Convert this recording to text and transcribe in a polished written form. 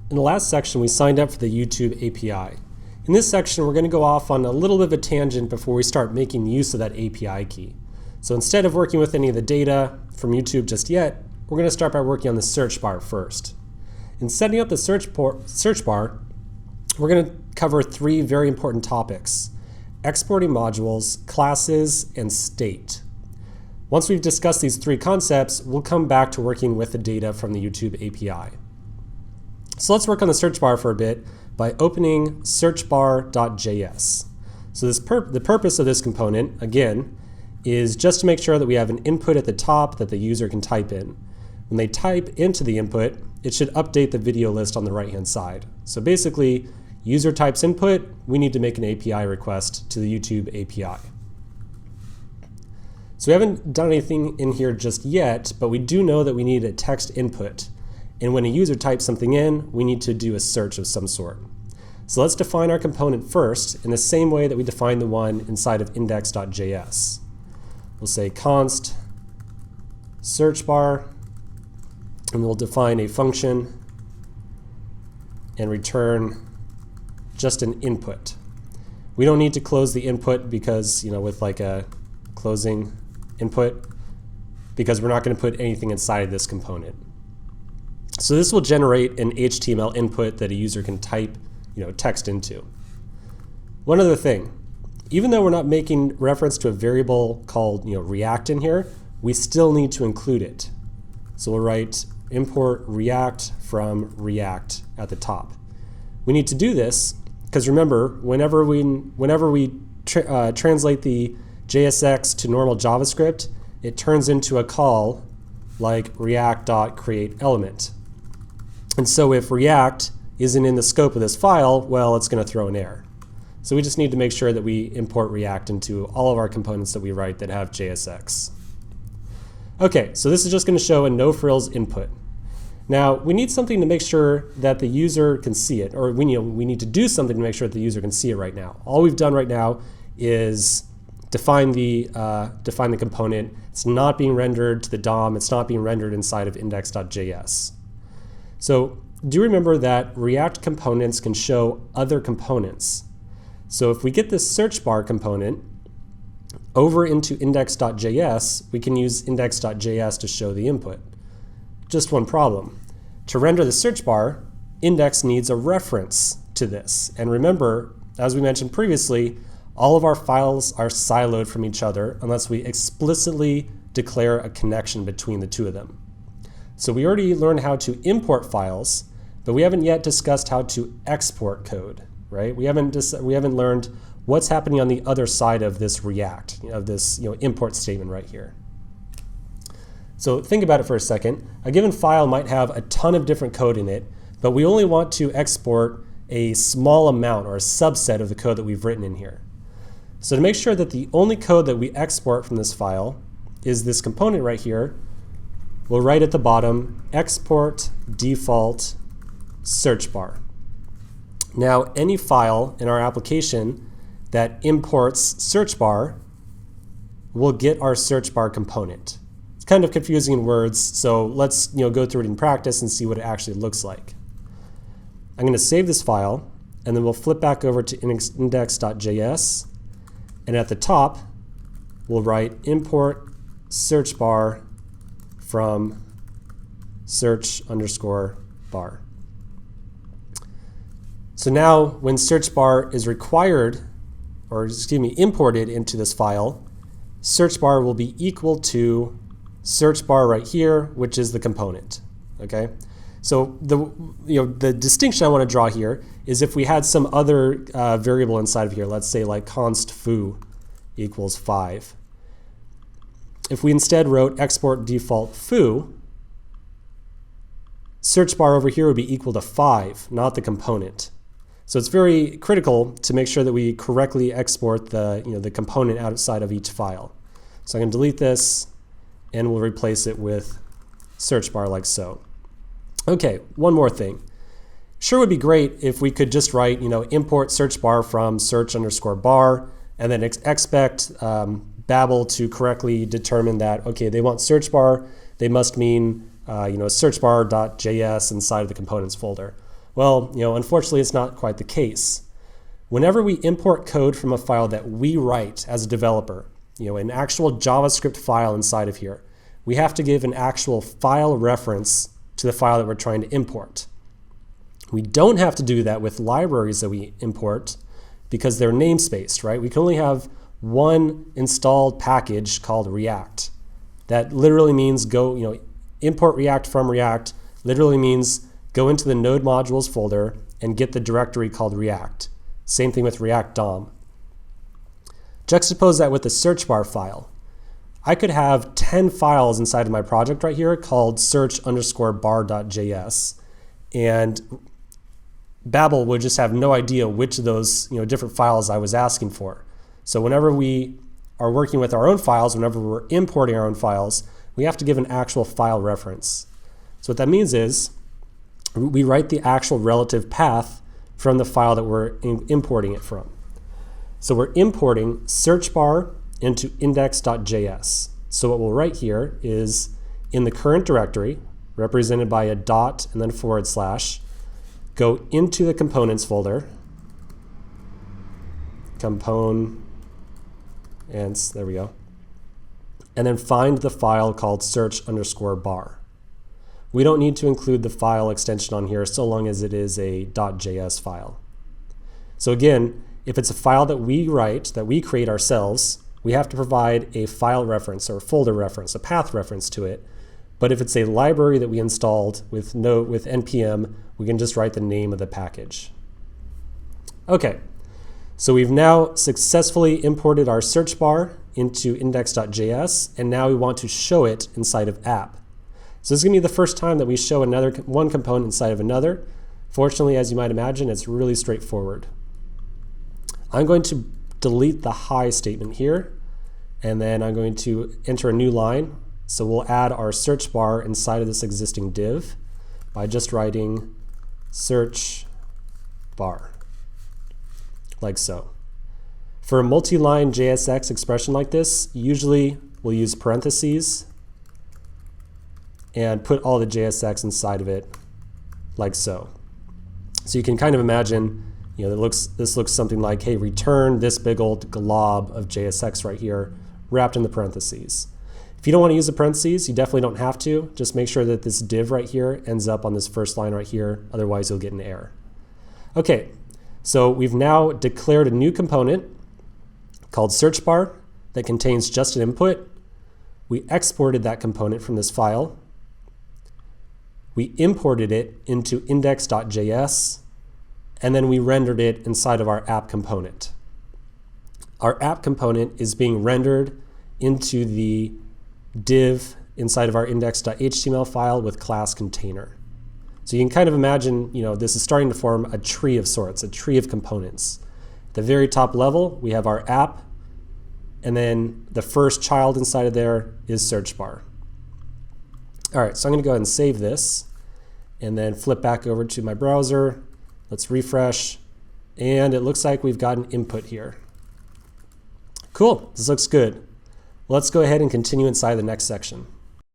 In the last section, we signed up for the YouTube API. In this section, we're going to go off on a little bit of a tangent before we start making use of that API key. So instead of working with any of the data from YouTube just yet, we're going to start by working on the search bar first. In setting up the search bar, we're going to cover three very important topics: exporting modules, classes, and state. Once we've discussed these three concepts, we'll come back to working with the data from the YouTube API. So let's work on the search bar for a bit by opening searchbar.js. So the purpose of this component, again, is just to make sure that we have an input at the top that the user can type in. When they type into the input, it should update the video list on the right-hand side. So basically, user types input, we need to make an API request to the YouTube API. So we haven't done anything in here just yet, but we do know that we need a text input. And when a user types something in, we need to do a search of some sort. So let's define our component first in the same way that we define the one inside of index.js. We'll say const search bar, and we'll define a function and return just an input. We don't need to close the input because, with like a closing input, because we're not going to put anything inside this component. So this will generate an HTML input that a user can type, text into. One other thing, even though we're not making reference to a variable called, React in here, we still need to include it. So we'll write import React from React at the top. We need to do this because remember, whenever we translate the JSX to normal JavaScript, it turns into a call like react.createElement. And so if React isn't in the scope of this file, well, it's going to throw an error. So we just need to make sure that we import React into all of our components that we write that have JSX. Okay, so this is just going to show a no-frills input. Now, we need something to make sure that the user can see it, or we need to do something to make sure that the user can see it right now. All we've done right now is define the component. It's not being rendered to the DOM. It's not being rendered inside of index.js. So do remember that React components can show other components. So if we get this search bar component over into index.js, we can use index.js to show the input. Just one problem. To render the search bar, index needs a reference to this. And remember, as we mentioned previously, all of our files are siloed from each other unless we explicitly declare a connection between the two of them. So we already learned how to import files, but we haven't yet discussed how to export code, right? We haven't learned what's happening on the other side of this React, of this import statement right here. So think about it for a second. A given file might have a ton of different code in it, but we only want to export a small amount or a subset of the code that we've written in here. So to make sure that the only code that we export from this file is this component right here, we'll write at the bottom export default search bar. Now, any file in our application that imports search bar will get our search bar component. It's kind of confusing in words, so let's go through it in practice and see what it actually looks like. I'm going to save this file, and then we'll flip back over to index.js, and at the top, we'll write import search bar from search_bar. So now when search bar is required, imported into this file, search bar will be equal to search bar right here, which is the component. Okay? So the distinction I want to draw here is if we had some other variable inside of here, let's say like const foo equals 5. If we instead wrote export default foo, search bar over here would be equal to 5, not the component. So it's very critical to make sure that we correctly export the component outside of each file. So I'm going to delete this, and we'll replace it with search bar like so. Okay, one more thing. Sure would be great if we could just write, import search bar from search_bar, and then expect Babel to correctly determine that, okay, they want search bar, they must mean search bar.js inside of the components folder. Well, unfortunately, it's not quite the case. Whenever we import code from a file that we write as a developer, an actual JavaScript file inside of here, we have to give an actual file reference to the file that we're trying to import. We don't have to do that with libraries that we import because they're namespaced, right? We can only have one installed package called React. That literally means import React from React literally means go into the node modules folder and get the directory called React. Same thing with React DOM. Juxtapose that with the search bar file. I could have 10 files inside of my project right here called search_bar.js, and Babel would just have no idea which of those different files I was asking for. So whenever we are working with our own files, whenever we're importing our own files, we have to give an actual file reference. So what that means is we write the actual relative path from the file that we're importing it from. So we're importing search bar into index.js. So what we'll write here is in the current directory, represented by a dot and then /, go into the components folder, components, there we go, and then find the file called search_bar. We don't need to include the file extension on here so long as it is a .js file. So again, if it's a file that we write, that we create ourselves, we have to provide a file reference or folder reference, a path reference to it. But if it's a library that we installed with npm, we can just write the name of the package. Okay, so we've now successfully imported our search bar into index.js, and now we want to show it inside of app. So this is going to be the first time that we show one component inside of another. Fortunately, as you might imagine, it's really straightforward. I'm going to delete the hi statement here, and then I'm going to enter a new line. So we'll add our search bar inside of this existing div by just writing search bar, like so. For a multi-line JSX expression like this, usually we'll use parentheses and put all the JSX inside of it, like so. So you can kind of imagine, this looks something like, hey, return this big old glob of JSX right here, wrapped in the parentheses. If you don't want to use the parentheses, you definitely don't have to. Just make sure that this div right here ends up on this first line right here, otherwise you'll get an error. Okay, so we've now declared a new component called search bar that contains just an input. We exported that component from this file. We imported it into index.js, and then we rendered it inside of our app component. Our app component is being rendered into the div inside of our index.html file with class container. So you can kind of imagine, this is starting to form a tree of sorts, a tree of components. At the very top level, we have our app, and then the first child inside of there is search bar. All right, so I'm going to go ahead and save this and then flip back over to my browser. Let's refresh, and it looks like we've got an input here. Cool, this looks good. Let's go ahead and continue inside the next section.